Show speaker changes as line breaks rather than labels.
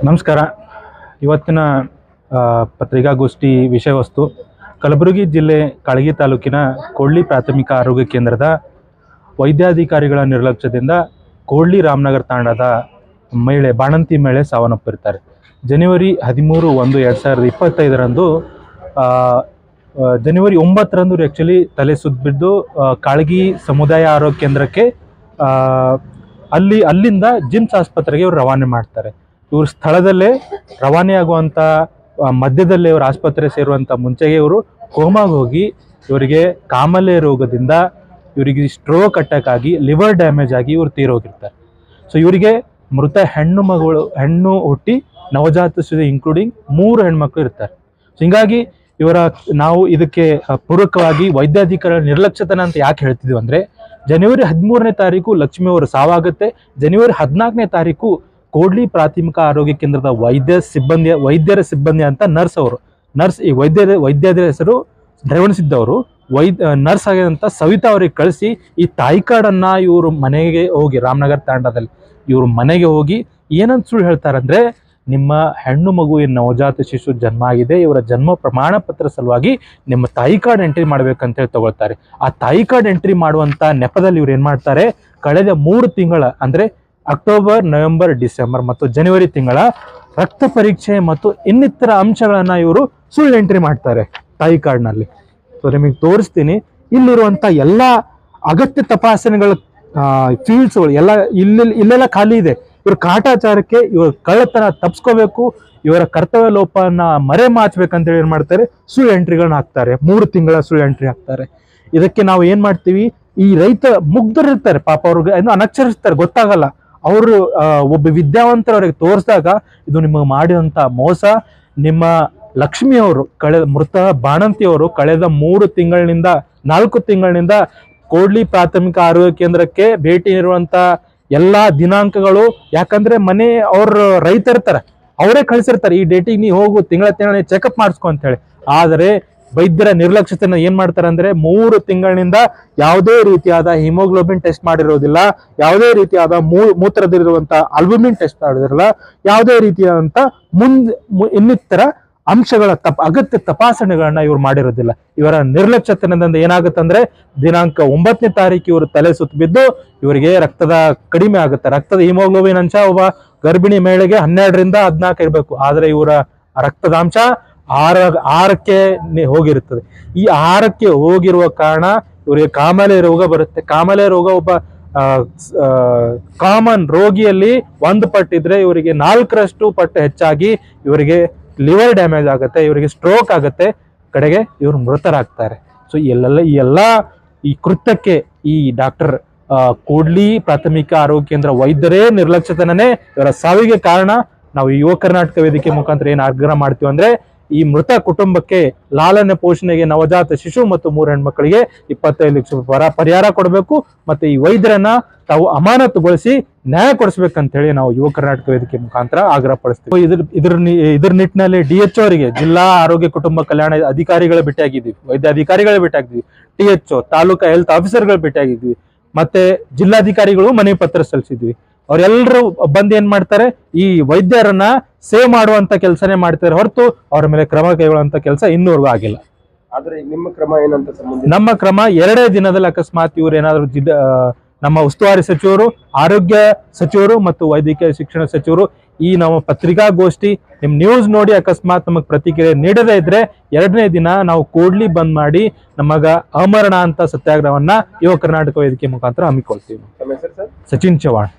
ನಮಸ್ಕಾರ. ಇವತ್ತಿನ ಪತ್ರಿಕಾಗೋಷ್ಠಿ ವಿಷಯ ವಸ್ತು ಕಲಬುರಗಿ ಜಿಲ್ಲೆ ಕಾಳಗಿ ತಾಲೂಕಿನ ಕೋಡ್ಲಿ ಪ್ರಾಥಮಿಕ ಆರೋಗ್ಯ ಕೇಂದ್ರದ ವೈದ್ಯಾಧಿಕಾರಿಗಳ ನಿರ್ಲಕ್ಷ್ಯದಿಂದ ಕೋಡ್ಲಿ ರಾಮನಗರ ತಾಂಡದ ಮಹಿಳೆ ಬಾಣಂತಿ ಮಹಿಳೆ ಸಾವನ್ನಪ್ಪಿರ್ತಾರೆ. ಜನವರಿ 13/1/2025 ಜನವರಿ 9 ಆ್ಯಕ್ಚುಲಿ ತಲೆ ಸುತ್ತಬಿದ್ದು ಕಾಳಗಿ ಸಮುದಾಯ ಆರೋಗ್ಯ ಕೇಂದ್ರಕ್ಕೆ ಅಲ್ಲಿಂದ ಜಿಮ್ಸ್ ಆಸ್ಪತ್ರೆಗೆ ಇವರು ರವಾನೆ ಮಾಡ್ತಾರೆ. ಇವರು ಸ್ಥಳದಲ್ಲೇ ರವಾನೆ ಆಗುವಂಥ ಮಧ್ಯದಲ್ಲೇ ಇವರು ಆಸ್ಪತ್ರೆ ಸೇರುವಂಥ ಮುಂಚೆಗೆ ಇವರು ಕೋಮಾಗೆ ಹೋಗಿ ಇವರಿಗೆ ಕಾಮಲೆ ರೋಗದಿಂದ ಇವರಿಗೆ ಸ್ಟ್ರೋಕ್ ಅಟ್ಯಾಕ್ ಆಗಿ ಲಿವರ್ ಡ್ಯಾಮೇಜ್ ಆಗಿ ಇವರು ತೀರೋಗಿರ್ತಾರೆ. ಸೊ ಇವರಿಗೆ ಮೃತ ಹೆಣ್ಣು ಹುಟ್ಟಿ ನವಜಾತ ಶಿಶು ಇನ್ಕ್ಲೂಡಿಂಗ್ 3 ಹೆಣ್ಮಕ್ಳು ಇರ್ತಾರೆ. ಸೊ ಹಿಂಗಾಗಿ ನಾವು ಇದಕ್ಕೆ ಪೂರಕವಾಗಿ ವೈದ್ಯಾಧಿಕಾರಿಗಳ ನಿರ್ಲಕ್ಷ್ಯತನ ಅಂತ ಯಾಕೆ ಹೇಳ್ತಿದ್ವಿ ಅಂದರೆ, ಜನವರಿ 13ನೇ ತಾರೀಕು ಲಕ್ಷ್ಮಿ ಅವರು ಸಾವಾಗುತ್ತೆ. ಜನವರಿ 14ನೇ ತಾರೀಕು ಕೋಡ್ಲಿ ಪ್ರಾಥಮಿಕ ಆರೋಗ್ಯ ಕೇಂದ್ರದ ವೈದ್ಯರ ಸಿಬ್ಬಂದಿ ಅಂತ ನರ್ಸ್ ಈ ವೈದ್ಯರ ಹೆಸರು ರೇವಣಸಿದ್ದವರು ನರ್ಸ್ ಆಗಿದಂತ ಸವಿತಾ ಅವ್ರಿಗೆ ಕಳಿಸಿ ಈ ತಾಯಿ ಕಾರ್ಡನ್ನ ಇವರು ಮನೆಗೆ ಹೋಗಿ ರಾಮನಗರ ತಾಂಡದಲ್ಲಿ ಇವ್ರ ಮನೆಗೆ ಹೋಗಿ ಏನಂತ ಸುಳ್ಳು ಹೇಳ್ತಾರಂದ್ರೆ, ನಿಮ್ಮ ಹೆಣ್ಣು ಮಗು ನವಜಾತ ಶಿಶು ಜನ್ಮ ಆಗಿದೆ, ಇವರ ಜನ್ಮ ಪ್ರಮಾಣ ಪತ್ರ ಸಲುವಾಗಿ ನಿಮ್ಮ ತಾಯಿ ಕಾರ್ಡ್ ಎಂಟ್ರಿ ಮಾಡ್ಬೇಕಂತ ಹೇಳಿ ತಗೊಳ್ತಾರೆ. ಆ ತಾಯಿ ಕಾರ್ಡ್ ಎಂಟ್ರಿ ಮಾಡುವಂತ ನೆಪದಲ್ಲಿ ಇವ್ರು ಏನ್ ಮಾಡ್ತಾರೆ, ಕಳೆದ 3 ತಿಂಗಳ ಅಂದ್ರೆ ಅಕ್ಟೋಬರ್, ನವೆಂಬರ್, ಡಿಸೆಂಬರ್ ಮತ್ತು ಜನವರಿ ತಿಂಗಳ ರಕ್ತ ಪರೀಕ್ಷೆ ಮತ್ತು ಇನ್ನಿತರ ಅಂಶಗಳನ್ನ ಇವರು ಸುಳ್ಳು ಎಂಟ್ರಿ ಮಾಡ್ತಾರೆ ತಾಯಿ ಕಾರ್ಡ್ನಲ್ಲಿ. ಸೊ ನಿಮಗೆ ತೋರಿಸ್ತೀನಿ, ಇಲ್ಲಿರುವಂತ ಎಲ್ಲ ಅಗತ್ಯ ತಪಾಸಣೆಗಳ ಫೀಲ್ಡ್ಸ್ಗಳು ಎಲ್ಲ ಇಲ್ಲೆಲ್ಲ ಖಾಲಿ ಇದೆ. ಇವ್ರ ಕಾಟಾಚಾರಕ್ಕೆ ಇವ್ರ ಕಳ್ಳತನ ತಪ್ಸ್ಕೋಬೇಕು, ಇವರ ಕರ್ತವ್ಯ ಲೋಪನ ಮರೆ ಮಾಚಬೇಕಂತೇಳಿ ಏನ್ ಮಾಡ್ತಾರೆ, ಸುಳ್ಳು ಎಂಟ್ರಿಗಳನ್ನ ಹಾಕ್ತಾರೆ. 3 ತಿಂಗಳ ಸುಳ್ಳು ಎಂಟ್ರಿ ಹಾಕ್ತಾರೆ. ಇದಕ್ಕೆ ನಾವು ಏನ್ ಮಾಡ್ತೀವಿ, ಈ ರೈತ ಮುಗ್ಧರಿರ್ತಾರೆ ಪಾಪ, ಅವ್ರಿಗೆ ಏನೋ ಅನಕ್ಷರಿಸ್ತಾರೆ, ಗೊತ್ತಾಗಲ್ಲ. ಅವರು ಒಬ್ಬ ವಿದ್ಯಾವಂತರವರಿಗೆ ತೋರಿಸಿದಾಗ ಇದು ನಿಮಗೆ ಮಾಡಿದಂತ ಮೋಸ. ನಿಮ್ಮ ಲಕ್ಷ್ಮಿಯವರು ಮೃತ ಬಾಣಂತಿಯವರು ಕಳೆದ 4 ತಿಂಗಳಿನಿಂದ ಕೋಡ್ಲಿ ಪ್ರಾಥಮಿಕ ಆರೋಗ್ಯ ಕೇಂದ್ರಕ್ಕೆ ಭೇಟಿ ನೀಡುವಂತ ಎಲ್ಲಾ ದಿನಾಂಕಗಳು, ಯಾಕಂದ್ರೆ ಅವ್ರ ರೈತರಿರ್ತಾರೆ, ಅವರೇ ಕಳಿಸಿರ್ತಾರೆ ಈ ಡೇಟಿಗೆ ನೀವು ಹೋಗು, ತಿಂಗಳ ಚೆಕಪ್ ಮಾಡಿಸ್ಕೊ ಅಂತ ಹೇಳಿ. ಆದರೆ ವೈದ್ಯರ ನಿರ್ಲಕ್ಷ್ಯತೆಯನ್ನು ಏನ್ ಮಾಡ್ತಾರೆ ಅಂದ್ರೆ, 3 ತಿಂಗಳಿನಿಂದ ಯಾವುದೇ ರೀತಿಯಾದ ಹಿಮೋಗ್ಲೋಬಿನ್ ಟೆಸ್ಟ್ ಮಾಡಿರೋದಿಲ್ಲ, ಯಾವುದೇ ರೀತಿಯಾದ ಮೂತ್ರದಲ್ಲಿರುವಂತ ಆಲ್ಬುಮಿನ್ ಟೆಸ್ಟ್ ಮಾಡಿರೋದಿಲ್ಲ, ಯಾವುದೇ ರೀತಿಯಾದಂತ ಇನ್ನಿತರ ಅಂಶಗಳ ಅಗತ್ಯ ತಪಾಸಣೆಗಳನ್ನ ಇವ್ರು ಮಾಡಿರೋದಿಲ್ಲ. ಇವರ ನಿರ್ಲಕ್ಷ್ಯತೆಯಿಂದ ಏನಾಗುತ್ತಂದ್ರೆ, ದಿನಾಂಕ 9ನೇ ತಾರೀಕು ಇವರು ತಲೆ ಸುತ್ತ ಬಿದ್ದು ಇವರಿಗೆ ರಕ್ತದ ಕಡಿಮೆ ಆಗುತ್ತೆ. ರಕ್ತದ ಹಿಮೋಗ್ಲೋಬಿನ್ ಅಂಶ ಒಬ್ಬ ಗರ್ಭಿಣಿ ಮಹಿಳೆಗೆ 12ರಿಂದ 14 ಇರಬೇಕು, ಆದ್ರೆ ಇವರ ರಕ್ತದ ಅಂಶ 6ಕ್ಕೆ ಹೋಗಿರುತ್ತದೆ. ಈ 6ಕ್ಕೆ ಹೋಗಿರುವ ಕಾರಣ ಇವರಿಗೆ ಕಾಮಲೆ ರೋಗ ಬರುತ್ತೆ. ಕಾಮಲೆ ರೋಗ ಒಬ್ಬ ಕಾಮನ್ ರೋಗಿಯಲ್ಲಿ 1 ಪಟ್ಟಿದ್ರೆ ಇವರಿಗೆ 4ರಷ್ಟು ಪಟ್ಟು ಹೆಚ್ಚಾಗಿ ಇವರಿಗೆ ಲಿವರ್ ಡ್ಯಾಮೇಜ್ ಆಗುತ್ತೆ, ಇವರಿಗೆ ಸ್ಟ್ರೋಕ್ ಆಗುತ್ತೆ, ಕಡೆಗೆ ಇವರು ಮೃತರಾಗ್ತಾರೆ. ಸೊ ಈ ಕೃತ್ಯಕ್ಕೆ ಈ ಡಾಕ್ಟರ್ ಕೋಡ್ಲಿ ಪ್ರಾಥಮಿಕ ಆರೋಗ್ಯ ಕೇಂದ್ರ ವೈದ್ಯರೇ ನಿರ್ಲಕ್ಷ್ಯತನೇ ಇವರ ಸಾವಿಗೆ ಕಾರಣ. ನಾವು ಯುವ ಕರ್ನಾಟಕ ವೇದಿಕೆ ಮುಖಾಂತರ ಏನ್ ಆಗ್ರಹ ಮಾಡ್ತೀವಿ ಅಂದ್ರೆ, ಈ ಮೃತ ಕುಟುಂಬಕ್ಕೆ ಲಾಲನೆ ಪೋಷಣೆಗೆ ನವಜಾತ ಶಿಶು ಮತ್ತು 3 ಹೆಣ್ಮಕ್ಳಿಗೆ 25 ಲಕ್ಷ ಪರಿಹಾರ ಕೊಡಬೇಕು, ಮತ್ತೆ ಈ ವೈದ್ಯರನ್ನ ತಾವು ಅಮಾನತುಗೊಳಿಸಿ ನ್ಯಾಯ ಕೊಡಿಸ್ಬೇಕಂತ ಹೇಳಿ ನಾವು ಯುವ ಕರ್ನಾಟಕ ವೇದಿಕೆ ಮುಖಾಂತರ ಆಗ್ರಹ ಪಡಿಸ್ತೀವಿ. ಇದ್ರ ನಿಟ್ಟಿನಲ್ಲಿ DHO ಅವರಿಗೆ, ಜಿಲ್ಲಾ ಆರೋಗ್ಯ ಕುಟುಂಬ ಕಲ್ಯಾಣ ಅಧಿಕಾರಿಗಳ ಭೇಟಿಯಾಗಿದ್ವಿ, ವೈದ್ಯ ಅಧಿಕಾರಿಗಳ ಭೇಟಿಯಾಗಿದ್ವಿ, THO ತಾಲೂಕಾ ಹೆಲ್ತ್ ಆಫೀಸರ್ಗಳ ಭೇಟಿಯಾಗಿದ್ವಿ, ಮತ್ತೆ ಜಿಲ್ಲಾಧಿಕಾರಿಗಳು ಮನವಿ ಪತ್ರ ಸಲ್ಲಿಸಿದ್ವಿ. ಅವರೆಲ್ಲರೂ ಬಂದು ಏನ್ ಮಾಡ್ತಾರೆ, ಈ ವೈದ್ಯರನ್ನ ಸೇವ್ ಮಾಡುವಂತ ಕೆಲಸನೇ ಮಾಡ್ತಾರೆ ಹೊರತು ಅವ್ರ ಮೇಲೆ ಕ್ರಮ ಕೈಗೊಳ್ಳುವಂತ ಕೆಲಸ ಇನ್ನೂವರೆಗೂ ಆಗಿಲ್ಲ.
ಆದ್ರೆ ನಿಮ್ಮ ಕ್ರಮ ಏನಂತ?
ನಮ್ಮ ಕ್ರಮ 2 ದಿನದಲ್ಲಿ ಅಕಸ್ಮಾತ್ ಇವ್ರು ಏನಾದ್ರು ನಮ್ಮ ಉಸ್ತುವಾರಿ ಸಚಿವರು, ಆರೋಗ್ಯ ಸಚಿವರು ಮತ್ತು ವೈದ್ಯಕೀಯ ಶಿಕ್ಷಣ ಸಚಿವರು ಈ ನಮ್ಮ ಪತ್ರಿಕಾಗೋಷ್ಠಿ ನಿಮ್ ನ್ಯೂಸ್ ನೋಡಿ ಅಕಸ್ಮಾತ್ ನಮಗ್ ಪ್ರತಿಕ್ರಿಯೆ ನೀಡದೇ ಇದ್ರೆ 2ನೇ ದಿನ ನಾವು ಕೋಡ್ಲಿ ಬಂದ್ ಮಾಡಿ ನಮಗ ಅಮರಣ ಅಂತ ಸತ್ಯಾಗ್ರಹವನ್ನ ಯುವ ಕರ್ನಾಟಕ ವೇದಿಕೆ ಮುಖಾಂತರ ಹಮ್ಮಿಕೊಳ್ತೀವಿ.
ಸಚಿನ್
ಚವಾಣ್.